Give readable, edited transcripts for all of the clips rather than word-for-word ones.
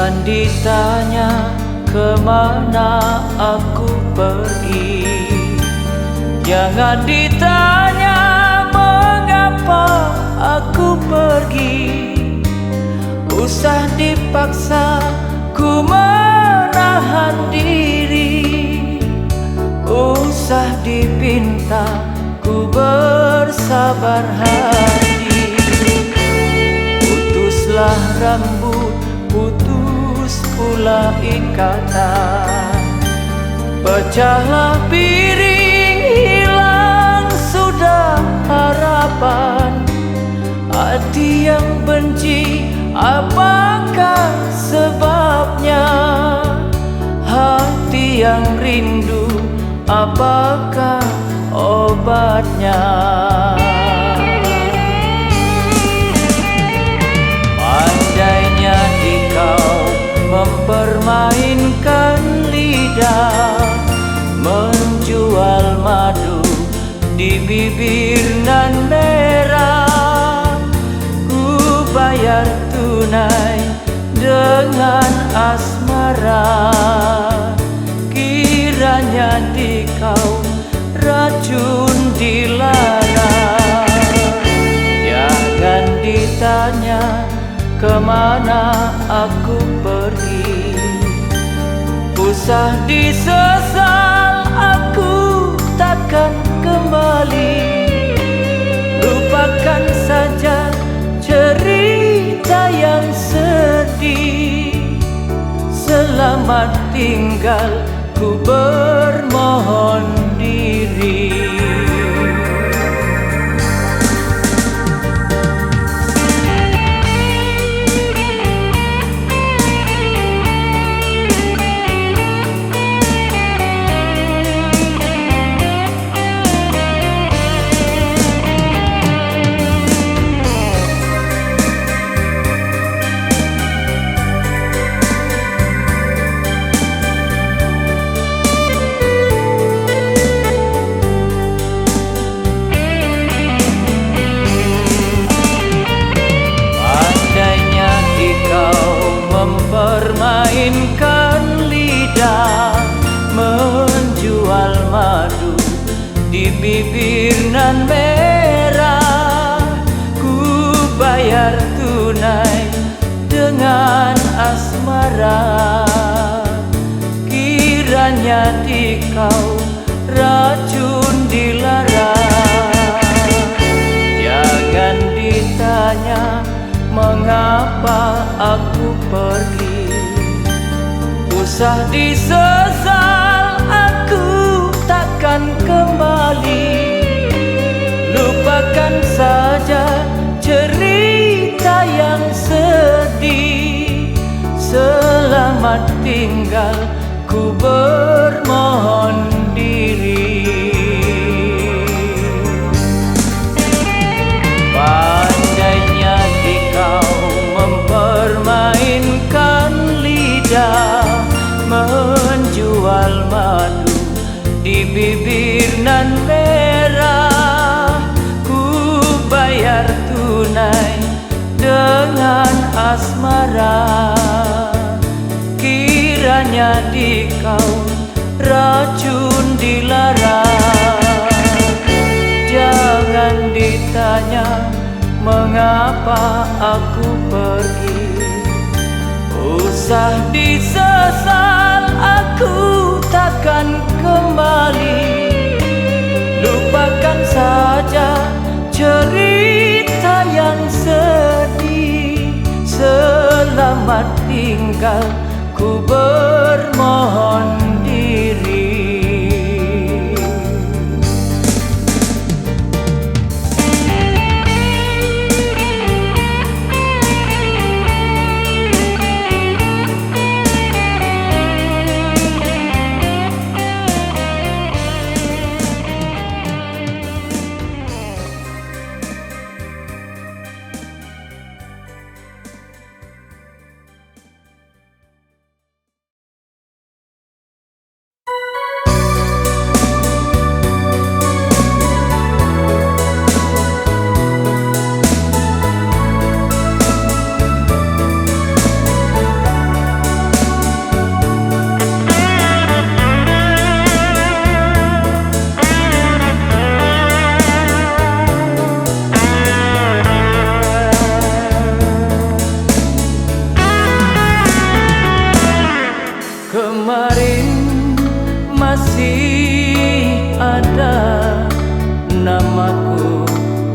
Jangan ditanya kemana aku pergi, jangan ditanya mengapa aku pergi. Usah dipaksa ku menahan diri, usah dipinta ku bersabar hati. Putuslah rambut, putus pula ikatan, pecahlah piring, hilang sudah harapan. Hati yang benci, apakah sebabnya? Hati yang rindu, apakah obatnya? Pandainya dikau mempermainkan lidah, menjual madu di bibir nan merah. Ku bayar tunai dengan asmara, kiranya dikau racun dilarang. Jangan ditanya kemana aku pergi, usah disesal aku takkan kembali. Lupakan saja cerita yang sedih, selamat tinggal ku bermohon diri. Mempermainkan lidah, menjual madu di bibir nan merah. Ku bayar tunai dengan asmara, kiranya dikau racun dilarang. Jangan ditanya mengapa aku pergi, usah disesal aku takkan kembali. Lupakan saja cerita yang sedih, selamat tinggal ku bermohon diri. Pandainya dikau mempermainkan lidah, menjual madu di bibir nan merah. Ku bayar tunai dengan asmara, kiranya dikau racun dilarang. Jangan ditanya mengapa aku pergi, usah disesal aku takkan kembali. Lupakan saja cerita yang sedih, selamat tinggal ku bermohon masih ada namaku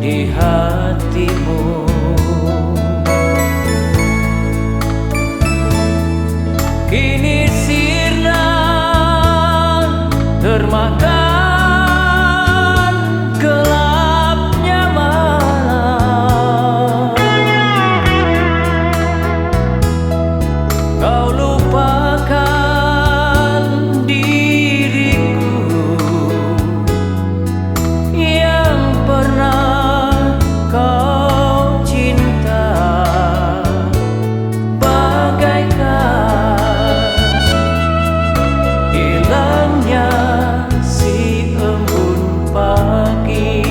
di hatimu. Kini sirna termakan gelapnya malam. Kau lupakan diriku yang pernah kau cinta, bagaikan hilangnya si embun pagi.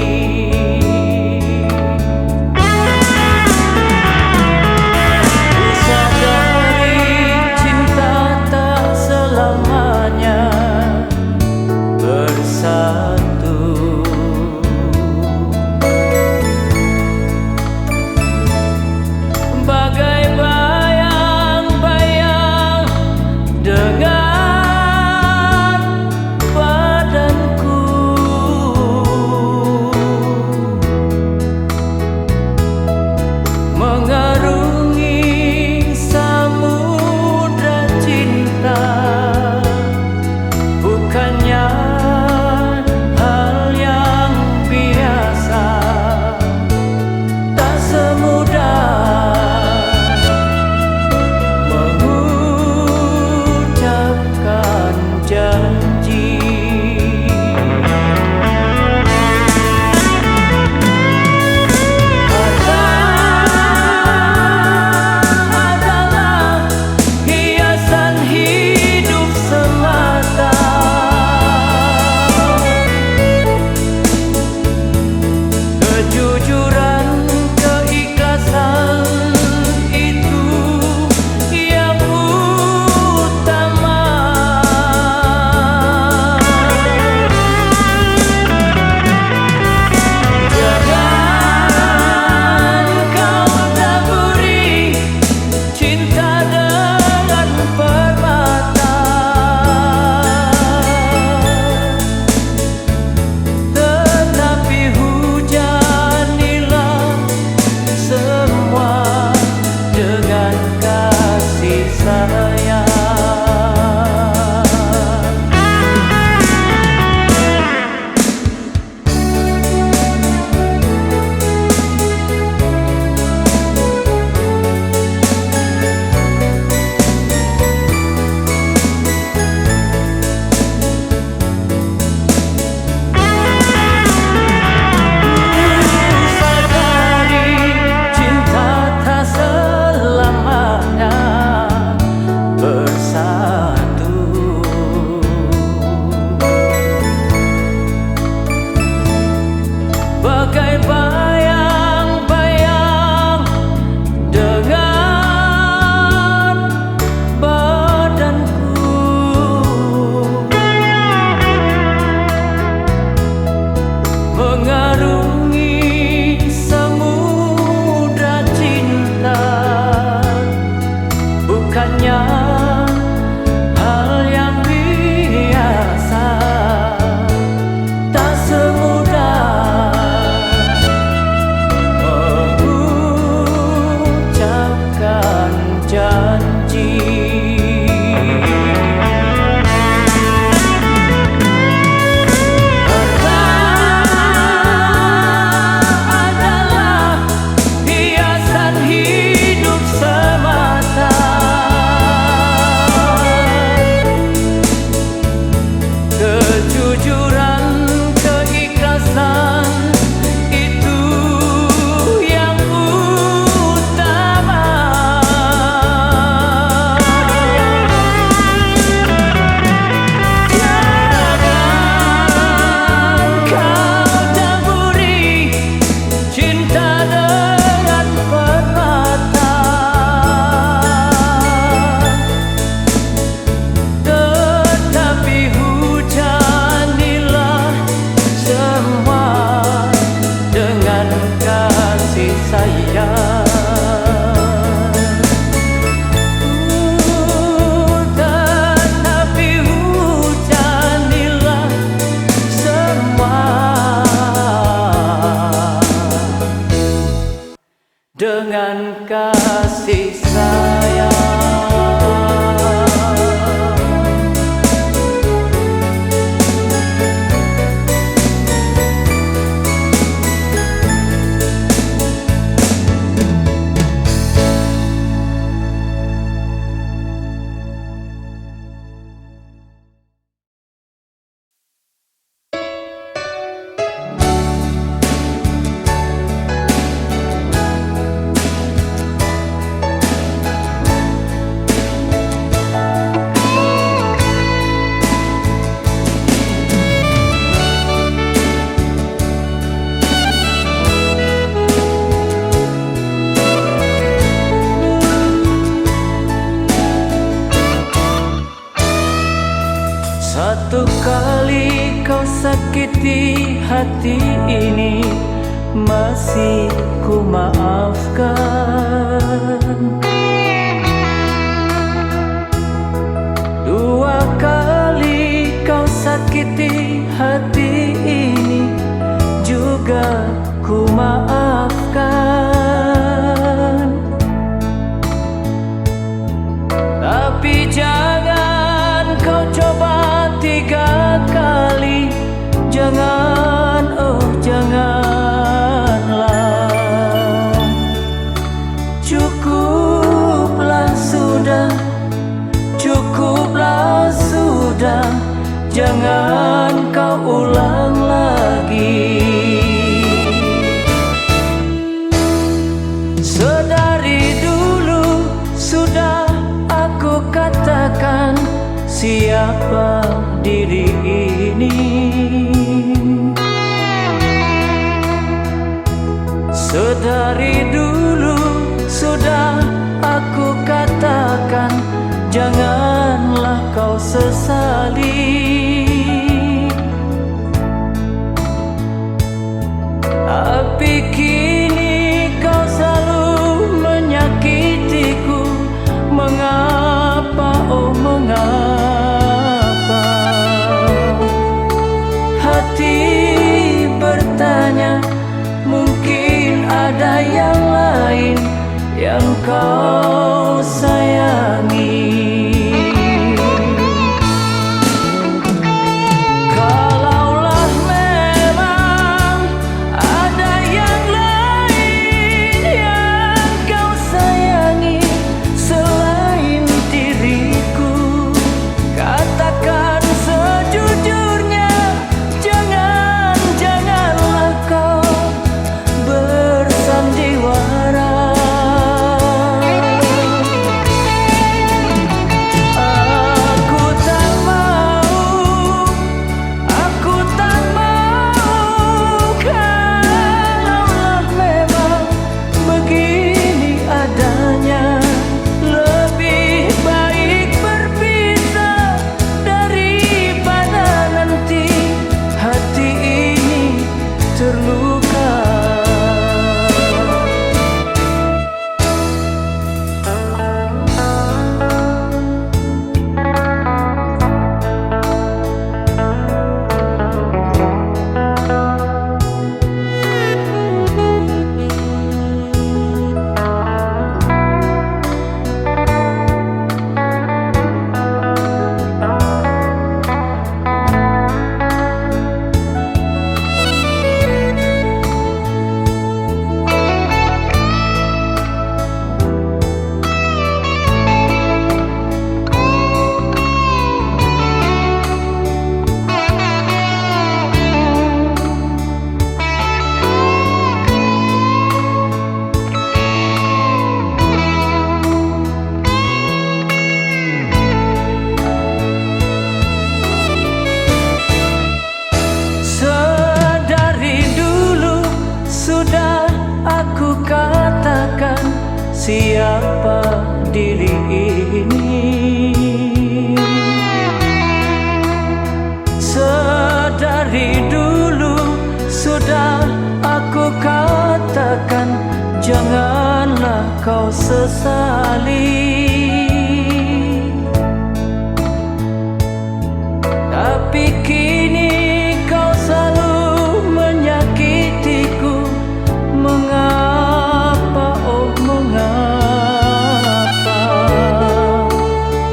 Ku sadari cinta tak selamanya bersatu. Bagai bayang-bayang dengan badanku, mengarungi samudra cinta, bukannya hal yang biasa. Tak semudah mengucapkan janji. Harta adalah hiasan hidup semata. Kejujuran, keikhlasan itu yang utama. Jangan kau taburi cinta dengan permata, tetapi hujanilah semua dengan kasih sayang. Sadari cinta tak selamanya bersatu. Bagai bayang-bayang dengan badanku, mengarungi samudra cinta, bukannya hal yang biasa. Tak semudah mengucapkan janji. Harta adalah hiasan hidup semata. Satu kali kau sakiti hati ini, masih ku maafkan. Dua kali kau sakiti hati ini, juga ku maafkan. Tapi jangan kau coba tiga kali, jangan, oh janganlah. Cukuplah sudah, cukuplah sudah, jangan kau ulang lagi. Sedari dulu sudah aku katakan siapa diri ini. Sedari dulu sudah aku katakan, janganlah kau sesali. Tapi kini kau selalu menyakitiku. Mengapa, oh mengapa? Hati bertanya, mungkin ada yang lain yang kau sayangi. Kalaulah memang ada yang lain yang kau sayangi selain diriku, katakan sejujurnya, janganlah kau bersandiwara. Sudah aku katakan siapa diri ini. Sedari dulu sudah aku katakan, janganlah kau sesali. Tapi kini kau selalu menyakitiku. Mengapa, oh mengapa?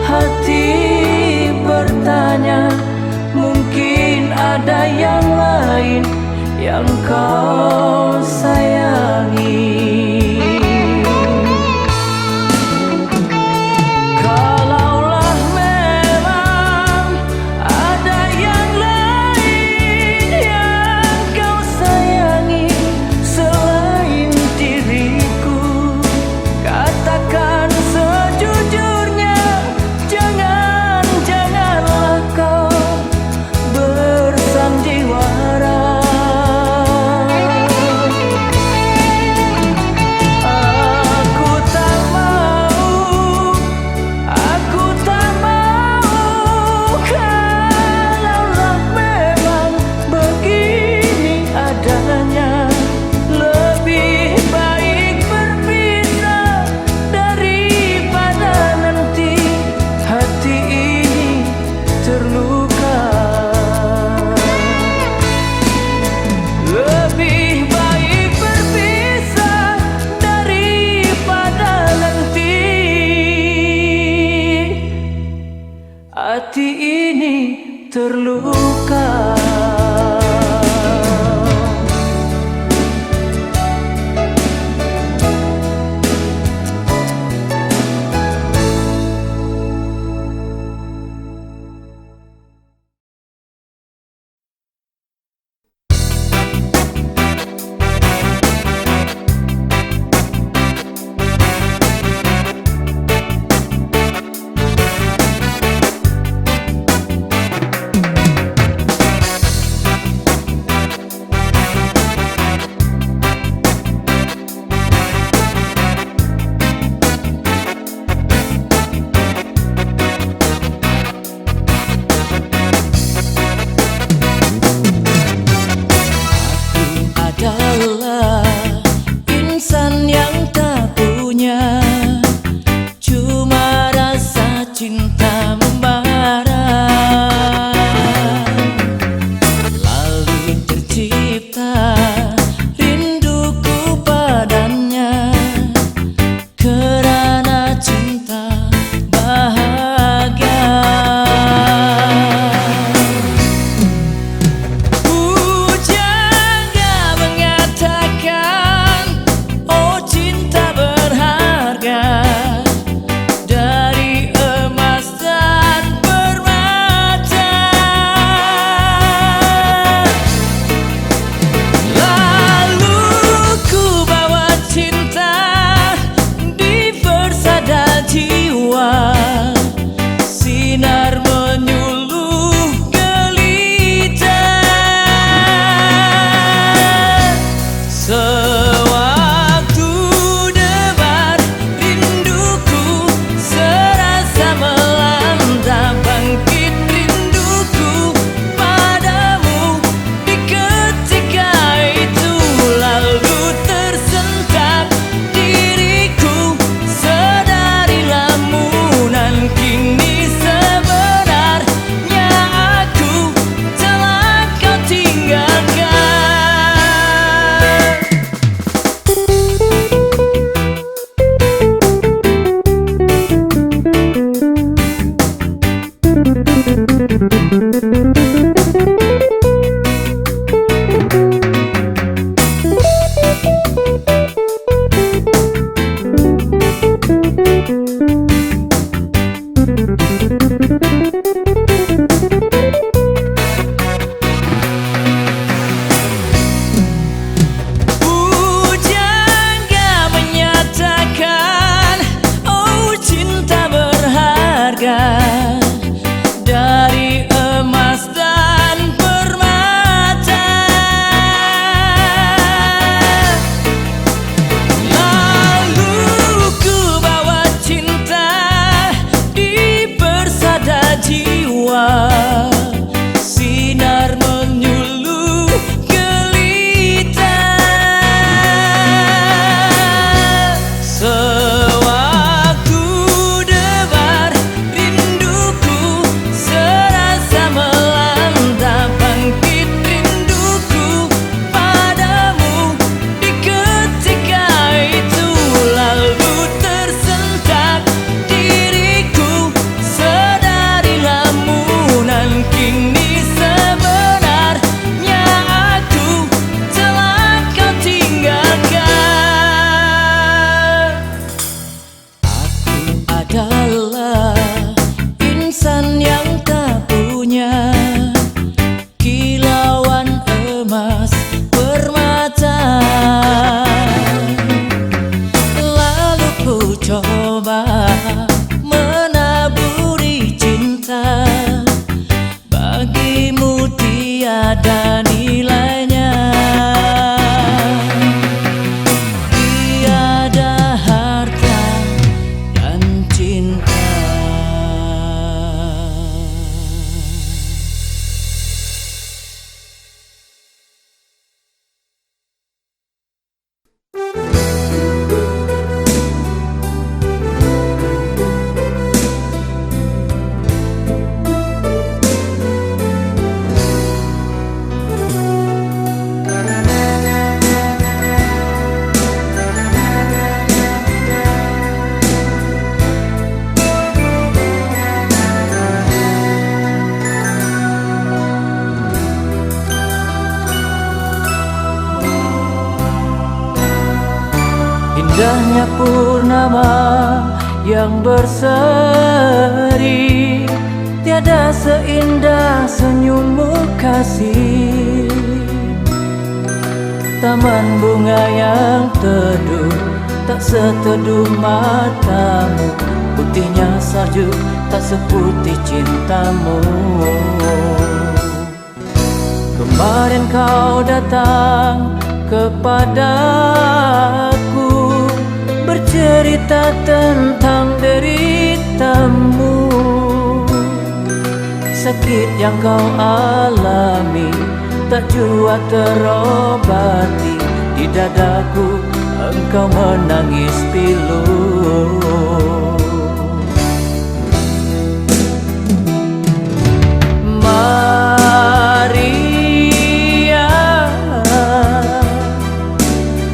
Hati bertanya, mungkin ada yang lain yang kau sayangi. hati ini terluka. Jiwa Indahnya purnama yang berseri, tiada seindah senyummu kasih. Taman bunga yang teduh, tak seteduh matamu. Putihnya salju, tak seputih cintamu. Kemarin kau datang kepadaku, bercerita tentang deritamu. Sakit yang kau alami tak jua terobati. Di dadaku engkau menangis pilu. Maria,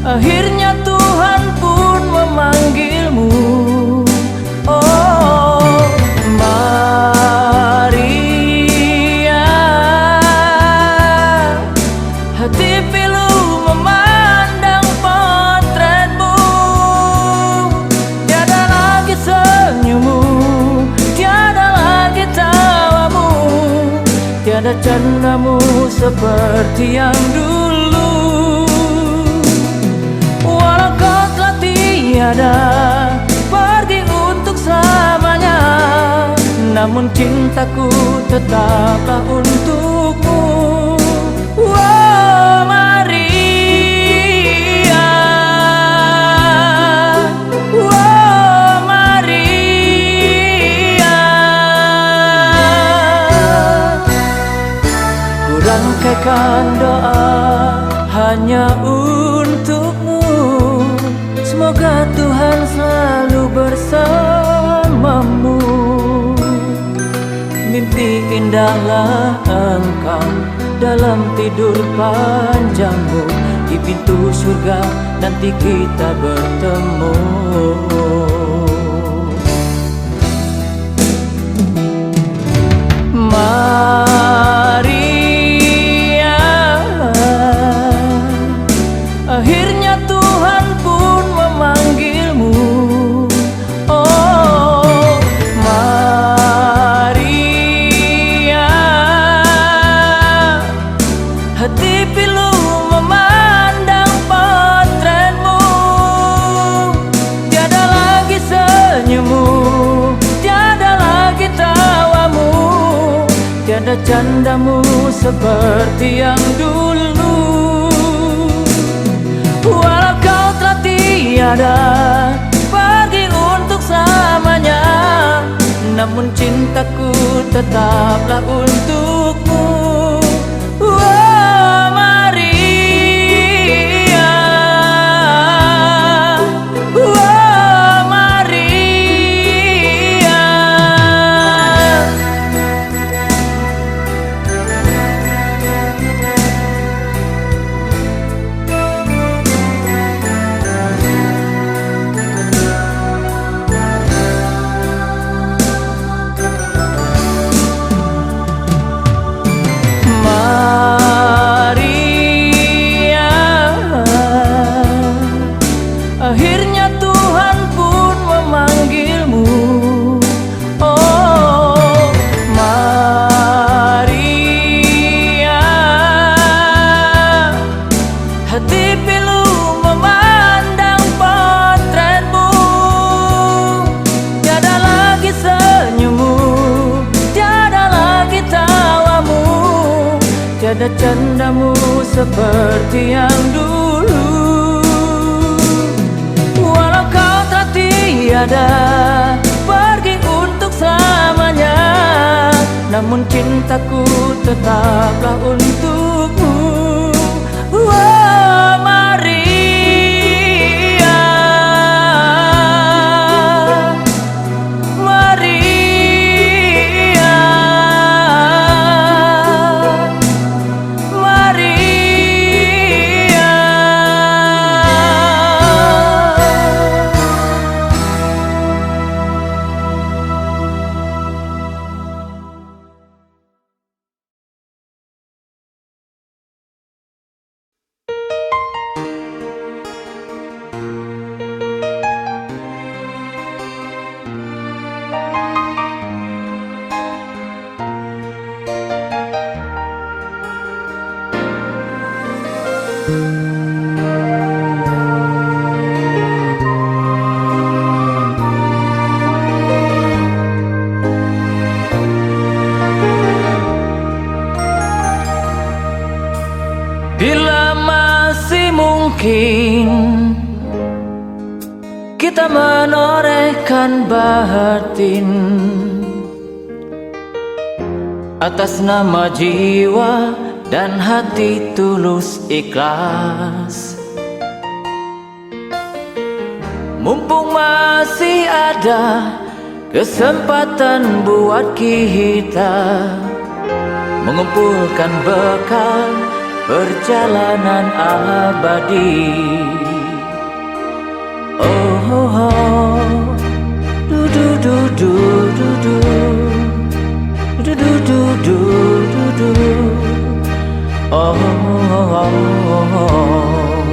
akhirnya Tuhan pun memanggilmu. Oh Maria, hati pilu memandang potretmu. Tiada lagi senyummu, tiada lagi tawamu, tiada candamu seperti yang dulu. Walau kau telah tiada pergi untuk selamanya, namun cintaku tetaplah untukmu. Oh Maria, oh Maria, ku rangkaikan doa hanya untukmu. Semoga Tuhan selalu bersamamu. Mimpi indahlah engkau dalam tidur panjangmu. Di pintu surga nanti kita bertemu. Maria, akhirnya Tuhan pun memanggilmu. Oh Maria, hati pilu memandang potretmu. Tiada lagi senyummu, tiada lagi tawamu, tiada candamu seperti yang dulu. Walau kau telah tiada pergi untuk selamanya, namun cintaku tetaplah untukmu. Oh Maria, oh Maria. Maria, akhirnya Tuhan pun memanggilmu. Oh Maria, hati pilu memandang potretmu. Tiada lagi senyummu, tiada lagi tawamu, tiada candamu seperti yang dulu. Walau kau telah tiada pergi untuk selamanya, namun cintaku tetaplah untukmu. Oh mungkin kita menorehkan batin atas nama jiwa dan hati tulus ikhlas. Mumpung masih ada kesempatan buat kita mengumpulkan bekal perjalanan abadi. Oh, oh, oh. Du du du du du du du du du du du du. Oh, oh, oh, oh.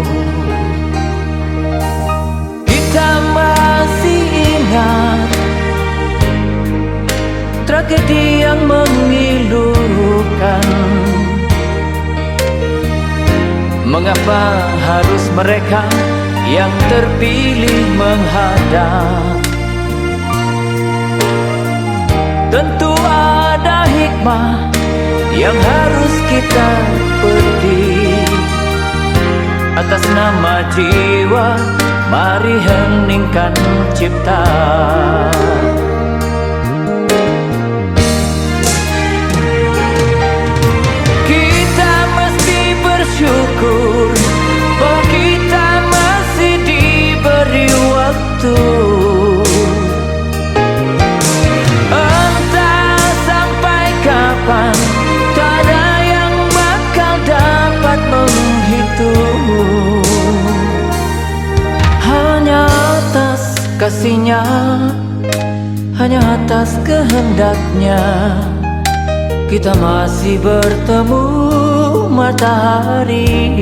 Kita masih ingat tragedi yang memilukan. Mengapa harus mereka yang terpilih menghadap? Tentu ada hikmah yang harus kita petik. Atas nama jiwa, mari heningkan cipta. Kita mesti bersyukur bahwa kita masih diberi waktu. Entah sampai kapan, tak ada yang bakal dapat menghitung. Hanya atas kasihnya, hanya atas kehendaknya, kita masih bertemu matahari.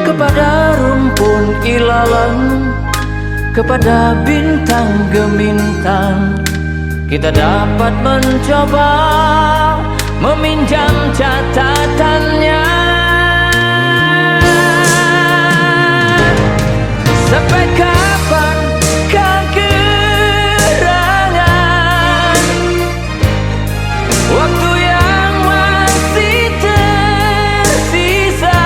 Kepada rumpun ilalang, kepada bintang gemintang, kita dapat mencoba meminjam catatannya. Sampai kapan kegerangan waktu yang masih tersisa?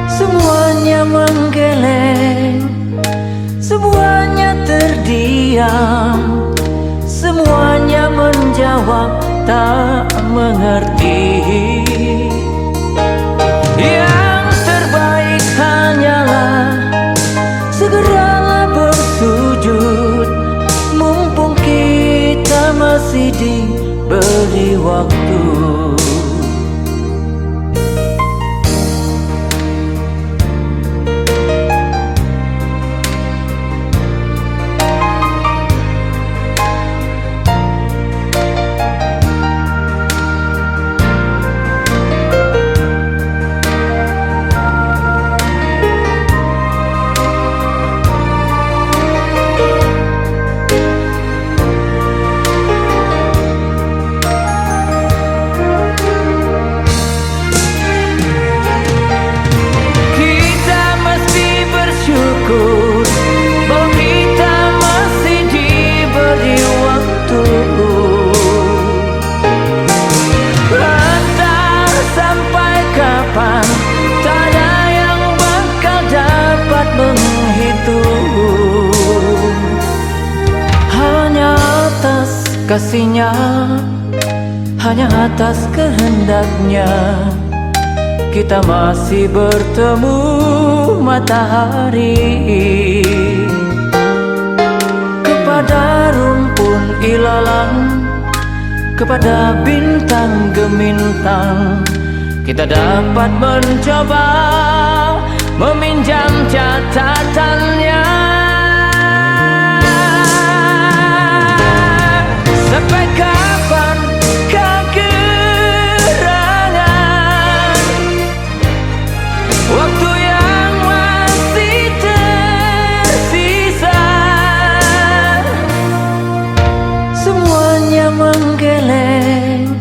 Semuanya menggeleng, semuanya terdiam, semuanya menjawab tak mengerti. Yang terbaik hanyalah segeralah bersujud, mumpung kita masih diberi waktu. Kasihnya, hanya atas kehendaknya, kita masih bertemu matahari. Kepada rumpun ilalang, kepada bintang gemintang, kita dapat mencoba meminjam catatannya. Sampai kapan kegerangan waktu yang masih tersisa? Semuanya menggeleng,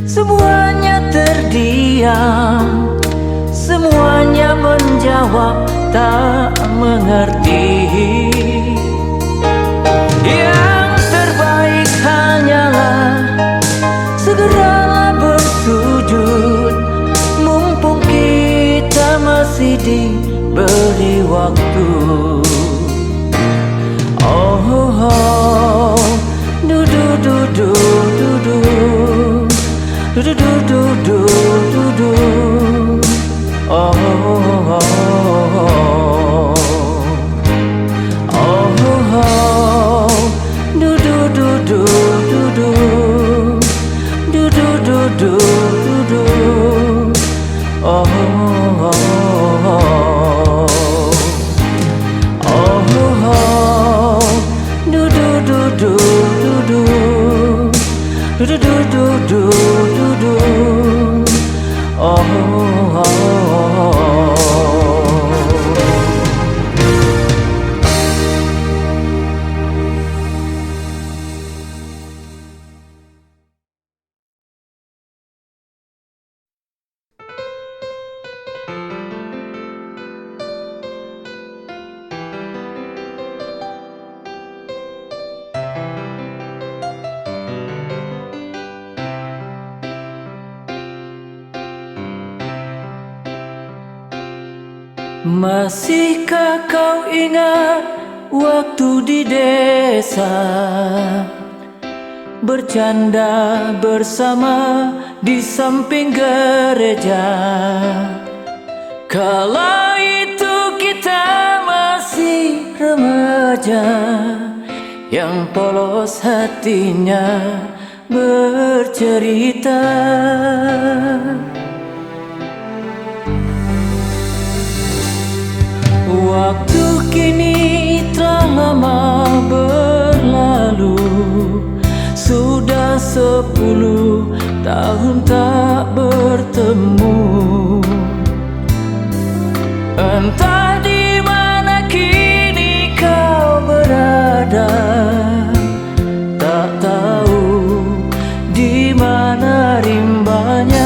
semuanya terdiam, semuanya menjawab tak mengerti. Yang terbaik hanyalah segeralah bersujud, Du du du du du du du. Oh, oh, oh. Masihkah kau ingat waktu di desa, bercanda bersama di samping gereja? Kala itu kita masih remaja, yang polos hatinya bercerita. Waktu kini telah lama berlalu, sudah 10 tahun tak bertemu. Entah di mana kini kau berada, tak tahu di mana rimbanya.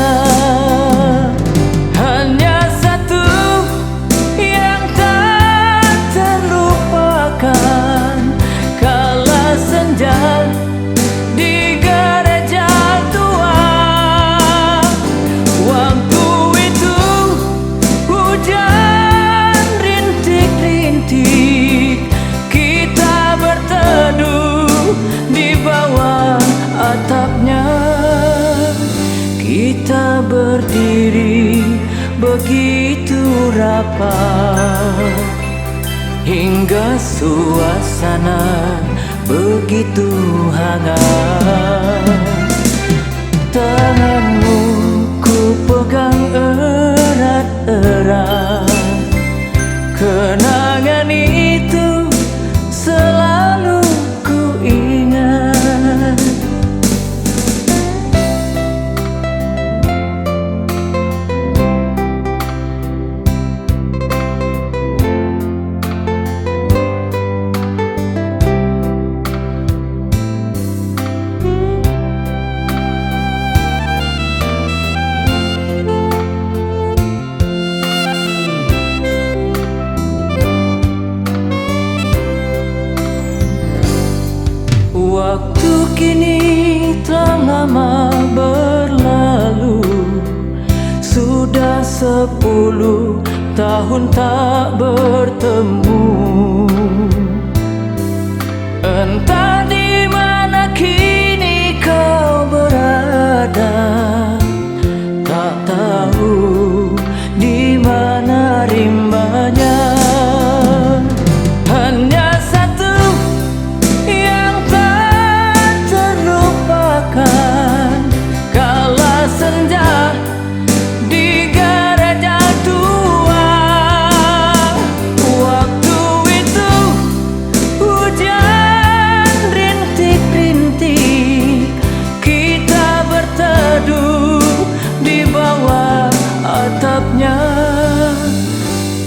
Kita berdiri begitu rapat, hingga suasana begitu hangat. Tanganmu ku pegang erat-erat, kenangan itu selalu ku ingat. Waktu kini telah lama berlalu, sudah 10 tahun tak bertemu. Entah di mana kini kau berada, tak tahu di mana rimbanya.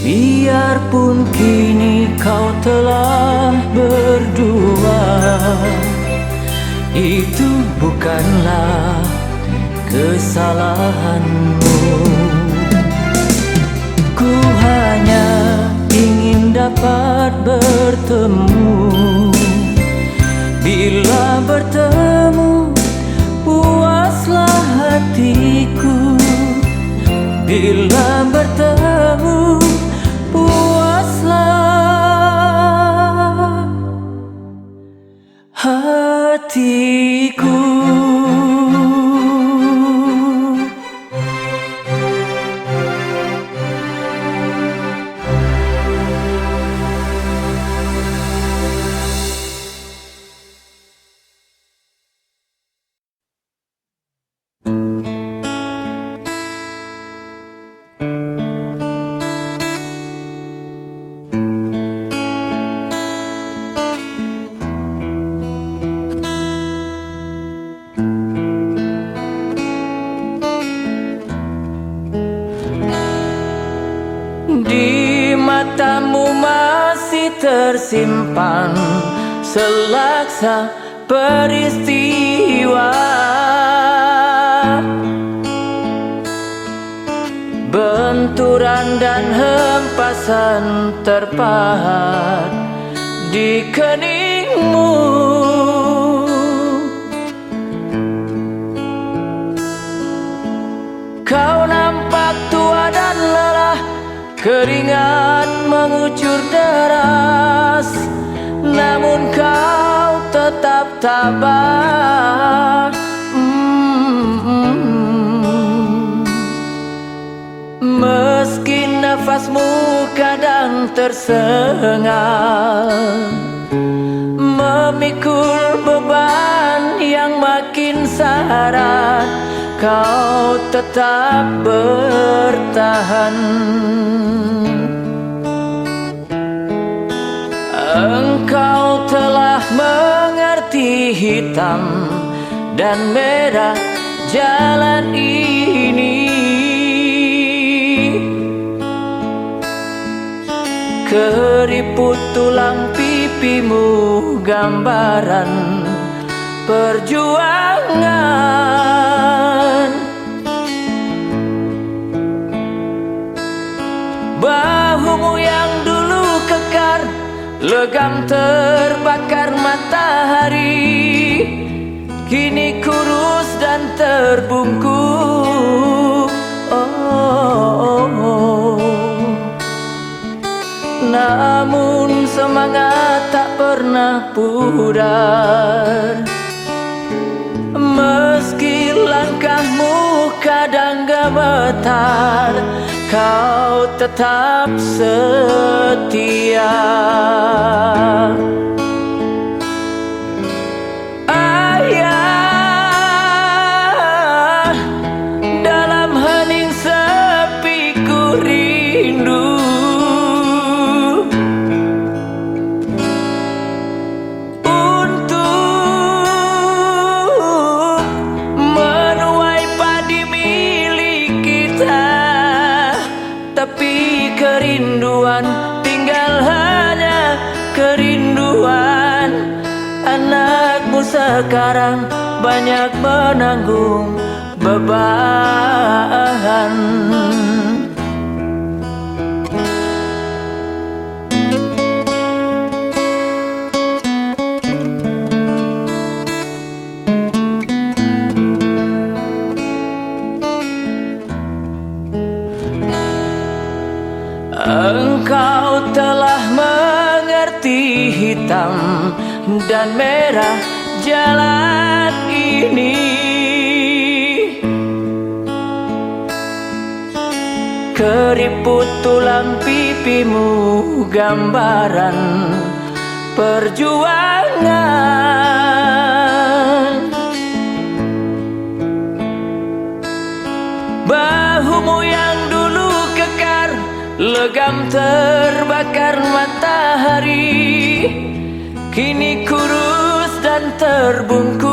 Biarpun kini kau telah berdua, itu bukanlah kesalahanmu. Ku hanya ingin dapat bertemu. Bila bertemu, puaslah hatiku. Bila bertemu, puaslah hatiku. tersimpan selaksa peristiwa. Benturan dan hempasan terpahat di keningmu. Kau nampak tua dan lelah, keringat mengucur deras, namun kau tetap tabah. Meski nafasmu kadang tersengal, memikul beban yang makin syarat, kau tetap bertahan. Engkau telah mengerti hitam dan merah jalan ini. Keriput tulang pipimu gambaran perjuangan. Bahumu yang dulu kekar, legam terbakar matahari, kini kurus dan terbungkuk. Namun semangat tak pernah pudar. Meski langkahmu kadang gemetar, kau tetap setia. Ayah, dalam hening sepi ku rindu. Tapi kerinduan tinggal hanya kerinduan. Anakmu sekarang banyak menanggung beban. Engkau telah mengerti hitam dan merah jalan ini. Keriput tulang pipimu gambaran perjuangan. Bahumu yang dulu kekar, legam terbakar matahari, kini kurus dan terbungkuk.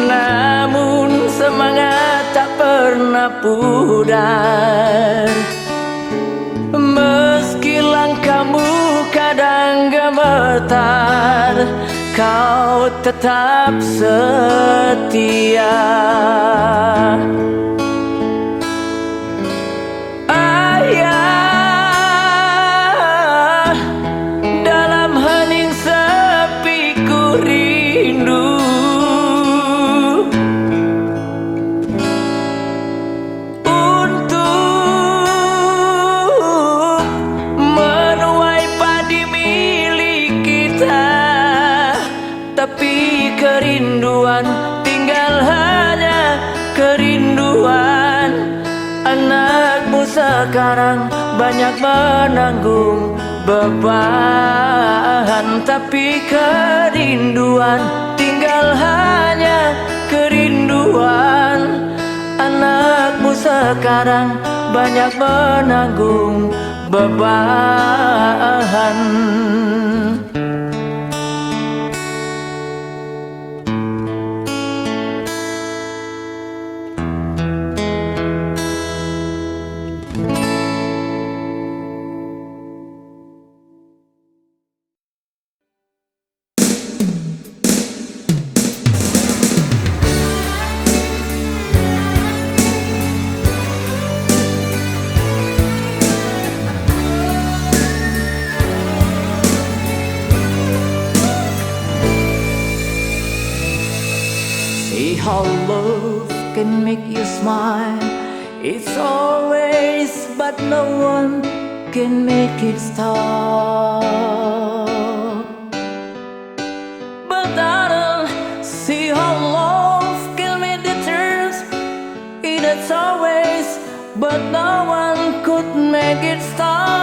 Namun semangat tak pernah pudar. Meski langkahmu kadang gemetar, kau tetap setia. Ayah, dalam hening sepi ku rindu. Untuk menuai padi milik kita, tapi kerinduan tinggal hanya kerinduan. Anakmu sekarang banyak menanggung beban, tapi kerinduan tinggal hanya kerinduan. Anakmu sekarang banyak menanggung beban. how love can make you smile. It's always, but no one can make it stop. But I don't see how love can make the turns. It's always, but no one could make it stop.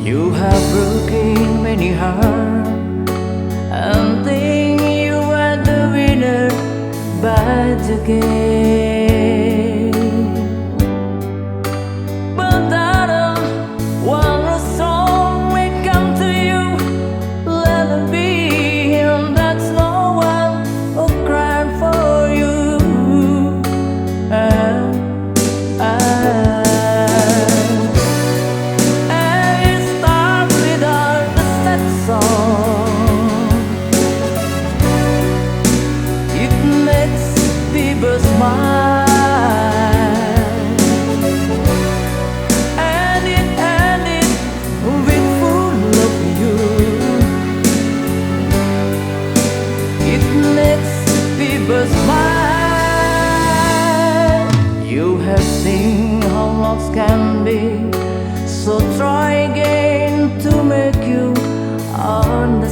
You have broken many hearts and think you are the winner, but again. But I don't want a song will come to you, let it be, and that's no one who cry for you. It starts without the sad song. It makes people smile, and it ended with full of you. It makes people smile. You have seen how love can be, so try again to make you understand.